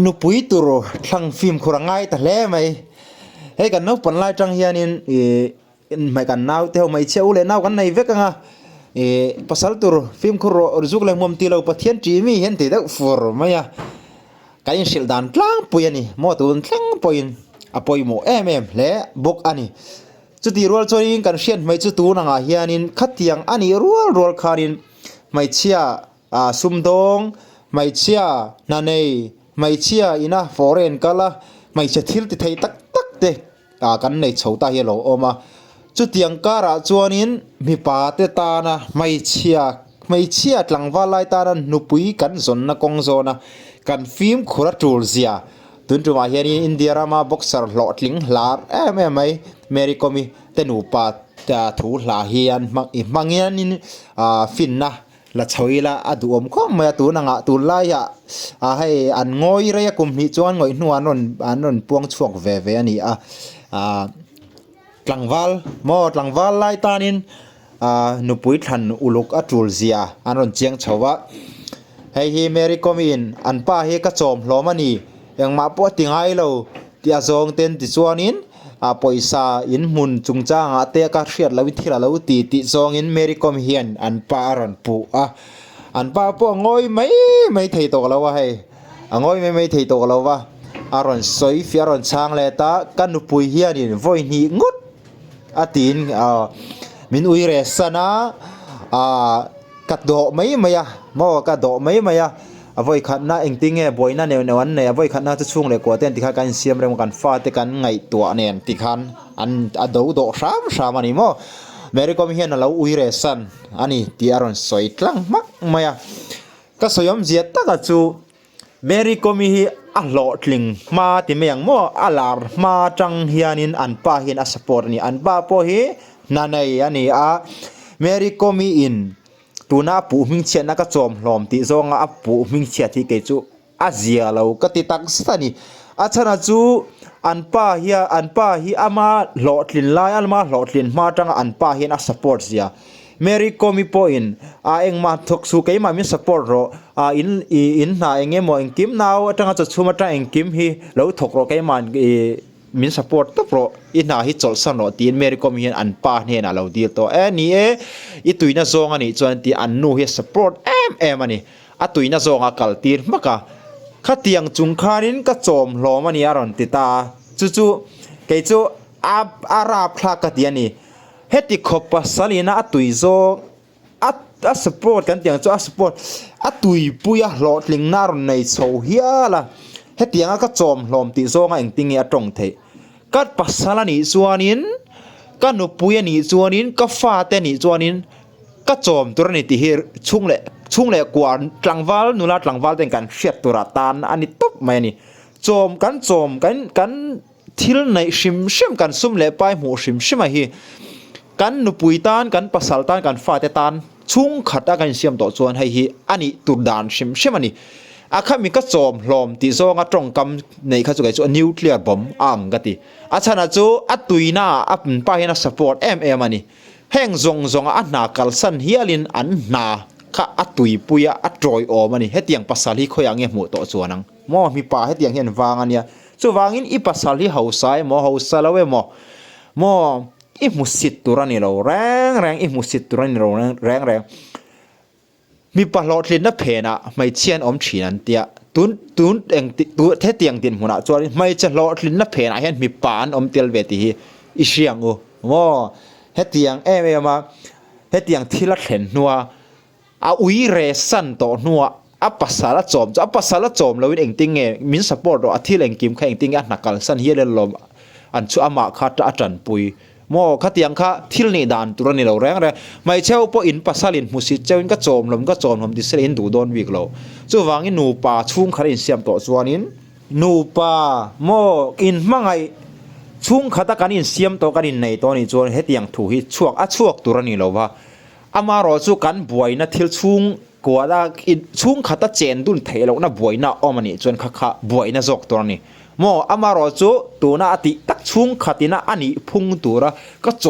นุปุยตุโรทั้งฟิล์มคุรังไงแต่เล่ไหมเฮ้กันนกปันไล่จังเฮียนินไม่กันนาวเที่ยวไม่เชี่ยวเลยนาวกันในเวกันอ่ะภาษาตุโรฟิล์มคุโรรู้สึกเลยมุมตีเราปะเทียนจีมีเห็นตีได้ฟูร์ไหมอ่ะกันยังสิลดานกลางปุยนี่มอตุนกลางปุยอ่ะปุยโมเล่บุกอันนี้จุดที่รัวจอยกันเชียนไม่จุดตูนังอ่ะเฮียนินขัดยังอันนี้รัวขานินไม่เชี่ยซุ่มดงไม่เชี่ยนั่นเองไม่เชื่ออินะฟอร์เรนก็ละไม่เชื่อทิลติไทยตักเด็กกันในชาวตาเฮโลออกมาจุดยังการะจวนินมีปาเตตานะไม่เชื่อหลังว่าไลตานะนุปุยกันสนนะกงโซนะกันฟิล์มคุระจูลเซียตุนจุมาเฮนี่อินเดียรามาบ็อกเซอร์หลอดลิงลาร์ไม่เมริกอมีเตนูปาถูลาเฮียนมังเงียนินฟินนะละชวยละอดูอมก็มาตูนังตูไล่ให้อันงอยเรียกุมหิจวนงอยนัวอันนปวงช่วงเวนี่หลังวัลหลังวัลไล่ตานินนุปุยทันอุลุกอัจูลเซียอันนนเจียงชาวะให้ฮิเมริกอมินอันป้าเฮกระจอมล้อมันนี่ยังมาปวดติงไห้เราที่อาจงเต็นติจวนินปอยซาอินมุนจุงจ้างเตะการเชียดลาวิธีลาวตีซองอินเมริกอมเฮียนอันปารันปูอันปาปูงอยไม่เทตกแล้ววะให้งอยไม่เทตกแล้ววะอารอนสวยฟิอารอนช่างเลตากันนุปุยเฮียนินวอยนี่งดตีนมินอุยเรสนะกัดดอกไม่มอกัดดอกไม่อวัยขันน่าเองติงบ่อยน่าเนววันเนี่ยอวัยขันน่าจะช่วงเลยกว่าเต้นที่ข้ากันเสียมเรื่องกันฟาดที่กันไงตัวเนี่ยที่ขันอันดูสามอันนี้มั้งเมริกามีเห็นเราอุยเรสันอันนี้ที่อารมณ์สวยกลังมักไม่ก็สยามเจียตก็จูเมริกามีอัลลอดลิงมาที่เมียงมั้งอัลลาร์มาจังเฮียนินอันป้าเห็นอัสปอร์ตนี่อันป้าพอเฮนั่นไงอันนี้เมริกามีอินตัวน่าปูมิงเชียนักจอมหลอมติจงปูมิงเชียที่เกจูอาเซียเราก็ติดตักสถานีอาชนะจูอันป้าเฮียอามาหลอดลินไลอันมาหลอดลินมาจังอันป้าเฮียนักสปอร์ตเสียเมริกามีพอยน์เองมาทุกสุกัยมามีสปอร์ตรออินน่าเองมอเองกิมนาวจังจะชูมาจังเองกิมฮีแล้วถกรอกัยมันมินสปอร์ตตัวโปรอินาฮิจอลสันโนตีนเมริกอมีอันป้าเนี่ยนะเราดีตัวนี่อีตุยน่าซองอันนี้จวนที่อันนู้ฮิสปอร์ตอันนี้ตุยน่าซองอักลตีนมักะข้าเตียงจุงคารินก็จอมล้อมันนี่อารอนติตาจู่เกจูอาราบคลากตียนี่เฮติคบปัสสลีน่าตุยโซสปอร์ตกันเตียงจู่สปอร์ตตุยปุยหลอดลิงนารอนในโซเฮียละเฮตียงก็จอมลมติโซงเองติงเอตรงเทกัดปัสสานิจวนินกันุปุยนิจวนินกัฟาเตนิจวนินกัจอมตัวนี้ที่เฮชุ่งเล่กว่าหลังวัลนุลาหลังวัลเต็งกันเชียดตัวตานอันนี้ตบไม่นี่จอมกันทิลในชิมกันซุ่มเล่ไปหมูชิมเฮกันนุปุยตานกันปัสสาวะตานกันฟาเตตานชุ่งขัดกันเสียมต่อจวนให้เฮอันนี้ตุดานชิมอันนี้ข้ามีก็จอมลมติโซงตรงกำในข้าจุกไอจูนิวเคลียร์บอมกติชนะจูตุยน่าเป็นป้ายนักสปอร์ตมันนี่แห่งจงนาคัลสันเฮียลินอันนาข้าตุยปุยจอยมันนี่เฮตียงภาษาที่เขาอย่างเงี้ยหมดต่อจวนังมอมีป้าเฮตียงเห็นวางอันเนี้ยจูวางอินอีภาษาที่เฮาไซมอเฮาไซแล้วเว้ยมออีมุสิตตุรันนี่เราแรงอีมุสิตตุรันนี่เราแรงมีปลอดลินนับเพนะไม่เชียนอมฉีนันเตียตุนเองตัวเทเตียงตินหัวหน้าจวนไม่จะลอดลินนับเพนะเห็นมีปานอมเตียลเวทีอิเชียงว่าเฮตียงมาเฮตียงที่ละเห็นนัวอุยเรสันต่อนัวภาษาละจอมจะภาษาละจอมเราเองติงมินสปอร์ตที่เองกิมแข่งติงนักการสันเฮียเลลมอันชัวมาคาตอาจารย์ปุยมอขัดยังข้าทิลนี่ดานตัวนี้เราแรงไม่เช่าพออินปัสสาลินมุสิเจ้าอินก็โจมลมดิเซลินดูโดนวิกเราจู่วางอินนูปาชุ่งขัดอินเสียมต่อส่วนอินนูปามออินมังไงชุ่งขัดกันอินเสียมต่อกันอินในตัวนี้จวนเฮตียงถูกฮิช่วงตัวนี้เราว่าอามารอจู่กันบวยนะทิลชุ่งกว่าได้อินชุ่งขัดเจนดุนเทเรานะบวยนะมันนี่จวนข้าบวยนะจอกตัวนี้มออามารอจูตัวน่าติตักชุ่งขัดน่ะอันนี้พุ่งตัวละก็โจ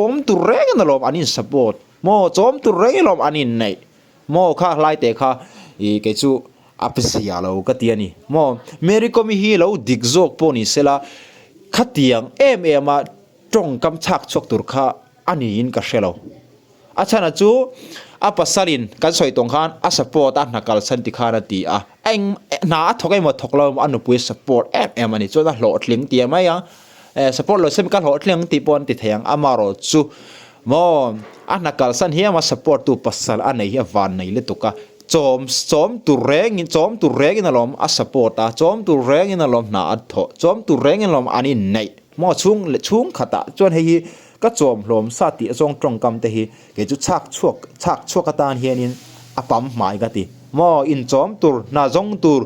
มตัวเร่งนั่นลมอันนี้สปอร์ตมอโจมตัวเร่งลมอันนี้ในมอข้าไล่แต่ข้าเกจู apsia lo ka tiani mo meri komi hi lo dik jok poni sela khatiang ma tong kam chak chok tur kha ani in ka shelo achana chu apasalin kan soi tong khan a support a nakal san ti khana ti a eng na thokai mo thoklo anu pui support ani chu da lo tling ti mai ya support lo sem ka lo tling ti pon ti thayang amaro chu mo a nakal san hi ma support tu pasal anei hi van nei le tuka chom tu reng in alom a support a chom tu reng in alom na atho chom tu reng in alom ani nei mo chung khata chon hi ka chom hlom sa ti zong trong kam te hi ke chu chak chuak ka tan hianin apam mai ga ti mo in chom tur na zong tur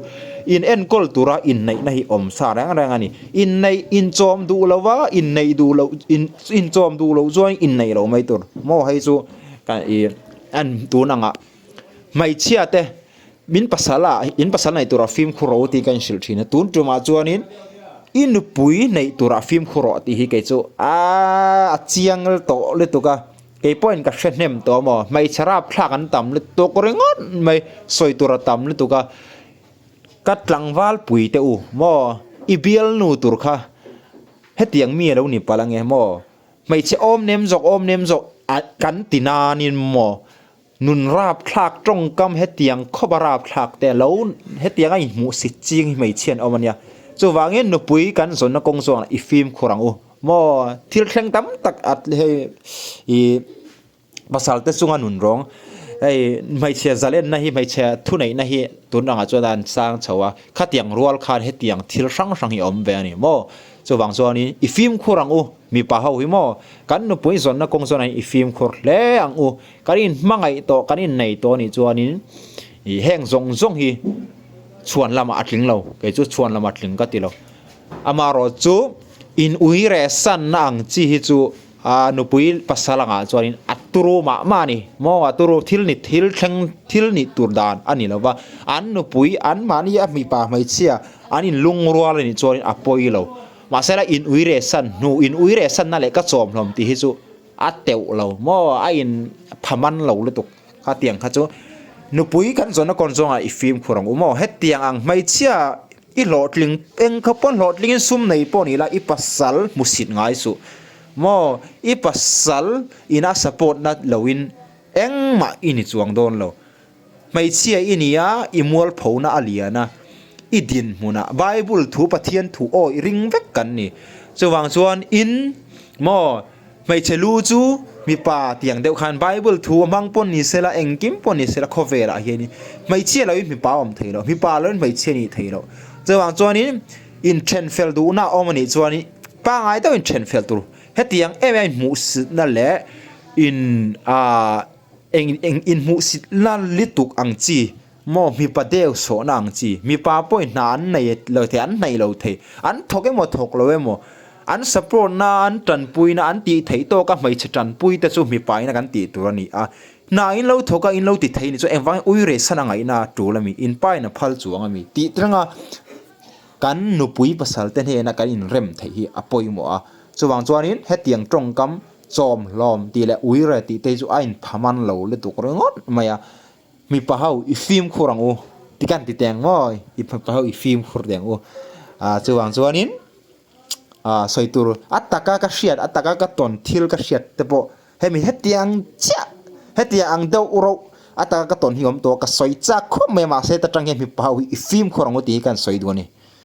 in en kol tura in nei na hi om sa rang ani in nei in chom du lawa in nei du lo in chom du lo join in nei lo mai tur mo hai chu ka an tu nanga mai chia te min pasala in pasal nei tura film khuro ti kan shil thina tun tu ma chuanin in pui nei tura film khuro ti hi ke chu a chiang to le tu ka ke point ka hrenem to mo mai chara phlak an tam le to ko rengon mai soi tura tam le tu ka kat tlangwal pui te u mo ibial nu tur kha hetiang mi lo ni palange mo mai che om nem jok kan tinanin mo nun rap thlak trong kam hetiang khobarap thlak te lo hetiang ai mu si ching mai chen omania chu wangen nu pui kan zon na kong zong I film khurang u mo thil thleng tam tak at he I basal te sunga nun rong ai mai che zalen na hi mai che thu nei na hi tun anga chodan sang chawa khatiang rual khan hetiang thil sang hi om ve ani mo chu wang zoni I film khurang u mi pa ho hi mo kan nu pui zon na kong zon ai I film khur le ang u karin mangai to kanin nei to ni chuanin I heng zong hi chuan lama atling lo ke chu chuan lama atling ka ti lo amaro chu in uire san nang chi hi chu nu pui pasalanga chuanin aturu ma ni mo aturu thil ni turdan ani lo wa an nu pui an mani a mi pa mai chia anin lung rual ni chuanin apoi lo ma sela in uire san na le ka chom hlom ti hi chu ateu lo mo a in phaman lo le tuk kha tiang kha chu nu pui kan zona kon zonga I film khurang umo hetiang ang mai chia I lotling eng khapon lotling sum nei poni la I pasal musit ngai su mo I pasal ina support na lowin eng ma ini chuang don lo mai chia inia I mual phona aliana I din muna bible thu pathian thu o ring vek kan ni chuwang chuan in mo mai chelu chu mi pa tiang deuh khan bible thu mang pon ni sela engkim pon ni sela khovera hiani mai chia lo mi pa om theilo mi pa lon mai chia ni theilo chuwang chuan in chen fel du na omani chuan pa ngai to in chen fel tu hetiang em mu na le in in mu sit la lituk ang chi mo mi pa deu so nang chi mi pa point na an nei lo the an nei lo the an thoke mo thok lo mo an support na an tan pui na an ti thei to ka mai che tan pui te chu mi pai na kan ti turani a na in lo thoka in lo ti thei ni chu engwang uire sanangai na tulami in pai na phal chuanga mi ti tranga kan nu pui pasal ten he na kan in rem thei hi apoi mo a chuwang chuanin hetiang trong kam chom lom ti le uire ti te chu ain phaman lo le tu krengot maya mi pa hau I film khurang u ti kan ti teng moi I pa hau I film khur deng u chuwang chuanin soitur ataka ka hriat ataka ka ton thil ka hriat te po hemi hetiang cha hetiang ang deuh uro ataka ka ton hiom to ka soi cha khom me ma se ta tang he mi pa hau I film khurang u ti kan soi du ni